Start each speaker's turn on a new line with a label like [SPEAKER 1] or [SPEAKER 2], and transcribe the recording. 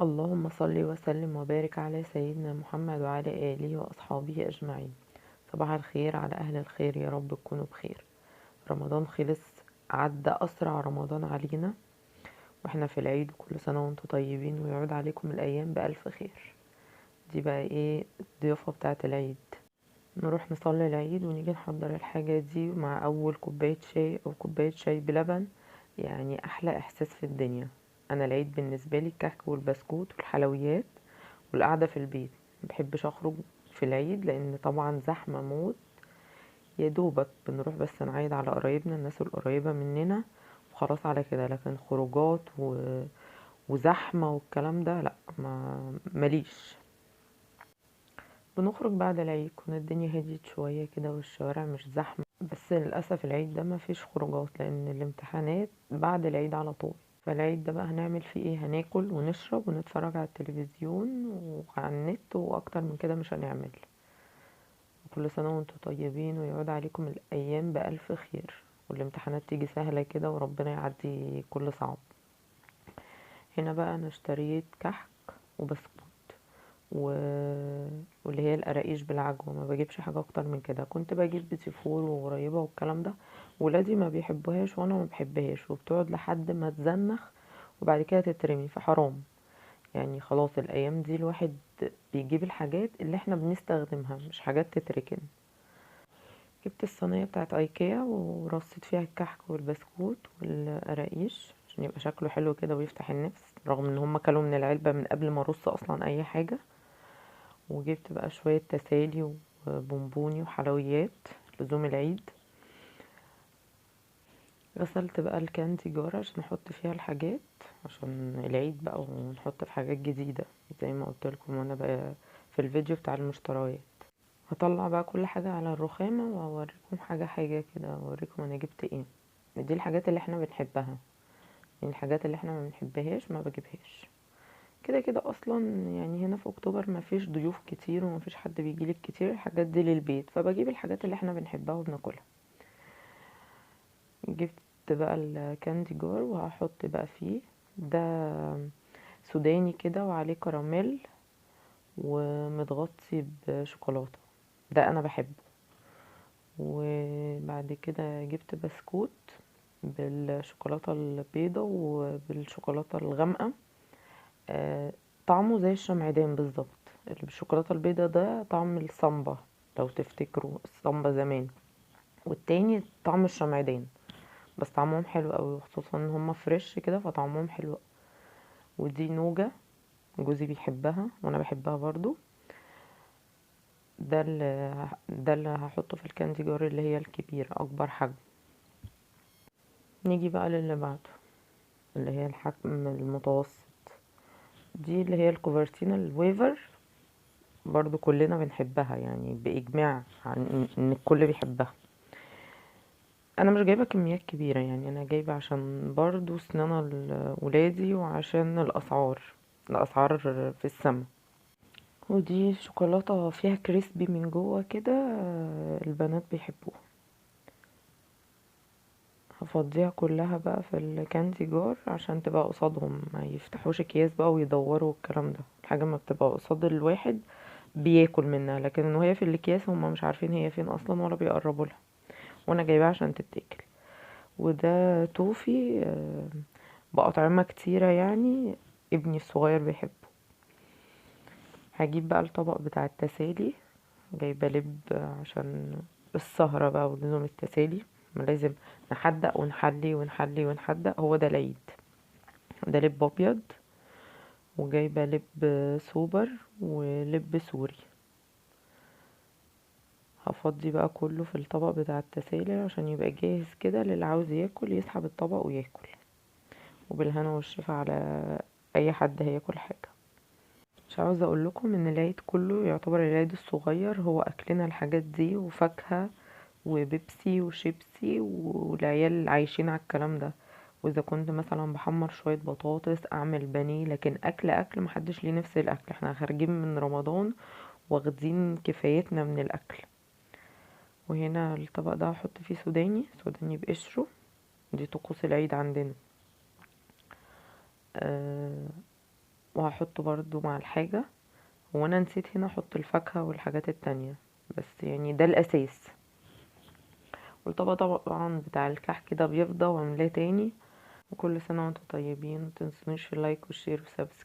[SPEAKER 1] اللهم صل وسلم وبارك على سيدنا محمد وعلى آله وأصحابه أجمعين. صباح الخير على أهل الخير، يا رب تكونوا بخير. رمضان خلص، عدى أسرع رمضان علينا واحنا في العيد. كل سنة وانتم طيبين ويعود عليكم الأيام بألف خير. دي بقى ايه الضيافة بتاعة العيد؟ نروح نصلي العيد ونيجي نحضر الحاجة دي مع أول كوباية شاي أو كوباية شاي بلبن. يعني أحلى إحساس في الدنيا. أنا العيد بالنسبة لي الكحك والبسكوت والحلويات والقعدة في البيت. مبحبش اخرج في العيد لان طبعا زحمة موت. يا دوبك بنروح بس نعيد على قرايبنا، الناس القريبة مننا، وخلاص على كده. لكن خروجات وزحمة والكلام ده لا، ماليش. بنخرج بعد العيد كنا الدنيا هديت شوية كده والشوارع مش زحمة، بس للأسف العيد ده مفيش خروجات لأن الامتحانات بعد العيد على طول. فالعيد ده بقى هنعمل فيه ايه؟ هناكل ونشرب ونتفرج على التلفزيون وعلى النت، واكتر من كده مش هنعمل. كل سنة وانتم طيبين ويعود عليكم الأيام بألف خير، والامتحانات تيجي سهلة كده وربنا يعدي كل صعب. هنا بقى أنا اشتريت كحك وبسكوت و... واللي هي القراقيش بالعجوة. ما بجيبش حاجة أكتر من كده. كنت بجيب بيتي فور وقريبة والكلام ده، ولادي ما بيحبوهاش وأنا ما بحبهاش، وبتقعد لحد ما تزنخ وبعد كده تترمي، فحرام. يعني خلاص الأيام دي الواحد بيجيب الحاجات اللي احنا بنستخدمها، مش حاجات تتركن. جبت الصينية بتاعت ايكيا ورصيت فيها الكحك والبسكوت والقراقيش عشان يبقى شكله حلو كده ويفتح النفس، رغم ان هم كلوا من العلبة من قبل ما ارص اصلا اي حاجة. وجبت بقى شوية تسالي وبونبوني وحلويات لزوم العيد. غسلت بقى الكاندي جار عشان احط فيها الحاجات عشان العيد بقى، ونحط في حاجات جديدة زي ما قلت لكم وانا بقى في الفيديو بتاع المشتريات. هطلع بقى كل حاجة على الرخامة واوريكم حاجة حاجة كده، اوريكم انا جبت ايه. دي الحاجات اللي احنا بنحبها، يعني الحاجات اللي احنا ما بنحبهاش ما بجيبهاش. كده كده اصلا يعني هنا في اكتوبر ما فيش ضيوف كتير وما فيش حد بيجيلك كتير، الحاجات دي للبيت، فبجيب الحاجات اللي احنا بنحبها وبناكلها. جبت بقى الكاندي جار وهحط بقى فيه ده سوداني كده وعليه كراميل ومتغطي بشوكولاتة، ده انا بحبه. وبعد كده جبت بسكوت بالشوكولاتة البيضة وبالشوكولاتة الغامقة. طعمه زي الشمعدان بالظبط. اللي بالشوكولاتة البيضة ده طعم السامبا، لو تفتكروا السامبا زمان، والتاني طعم الشمعدان. بس طعمهم حلو قوي، وخصوصا ان هما فريش كده فطعمهم حلو. ودي نوجة، جوزي بيحبها وانا بحبها برضو. ده اللي هحطه في الكاندي جار اللي هي الكبيرة اكبر حجم. نيجي بقى للي بعده اللي هي الحجم المتوسط. دي اللي هي الكوفرتينا الويفر، برضو كلنا بنحبها يعني بإجماع عن ان الكل بيحبها. انا مش جايبة كميات كبيرة، يعني انا جايبة عشان برضو سنان ولادي وعشان الاسعار في السما. ودي شوكولاتة فيها كريسبي من جوه كده، البنات بيحبوها. هفضيها كلها بقى في الكاندي جار عشان تبقى قصادهم، ما يفتحوش اكياس بقى ويدوروا الكلام ده. الحاجة ما بتبقى قصاد الواحد بياكل منها، لكن وهي في الاكياس هم مش عارفين هي فين اصلا ولا بيقربوا لها، وانا جايباها عشان تتاكل. وده توفي بأطعمة كتيرة يعني، ابني الصغير بيحبه. هجيب بقى الطبق بتاع التسالي، جايبة لب عشان السهرة بقى ولزوم التسالي، ما لازم نحدق ونحلي ونحلي ونحدق، هو ده العيد. ده لب ابيض، وجايبة لب سوبر ولب سوري. هفضي بقى كله في الطبق بتاع التسالي عشان يبقى جاهز كده للي عاوز ياكل يسحب الطبق وياكل. وبالهنا والشفا على اي حد هياكل حاجة. مش عاوزة اقول لكم ان العيد كله يعتبر العيد الصغير هو اكلنا الحاجات دي وفاكهة وبيبسي وشيبسي، والعيال عايشين على الكلام ده. واذا كنت مثلا بحمر شوية بطاطس اعمل بانيه، لكن اكل محدش ليه نفس الاكل. احنا خارجين من رمضان واخدين كفايتنا من الاكل. وهنا الطبق ده هحط فيه سوداني بقشره، دي طقوس العيد عندنا. وهحطه برضو مع الحاجة. وانا نسيت هنا احط الفاكهة والحاجات التانية، بس يعني ده الاساس. والطبق طبعا بتاع الكحك ده بيفضى وعملاه تاني. وكل سنة وانتم طيبين، متنسونيش في اللايك والشير وسبسكرايب.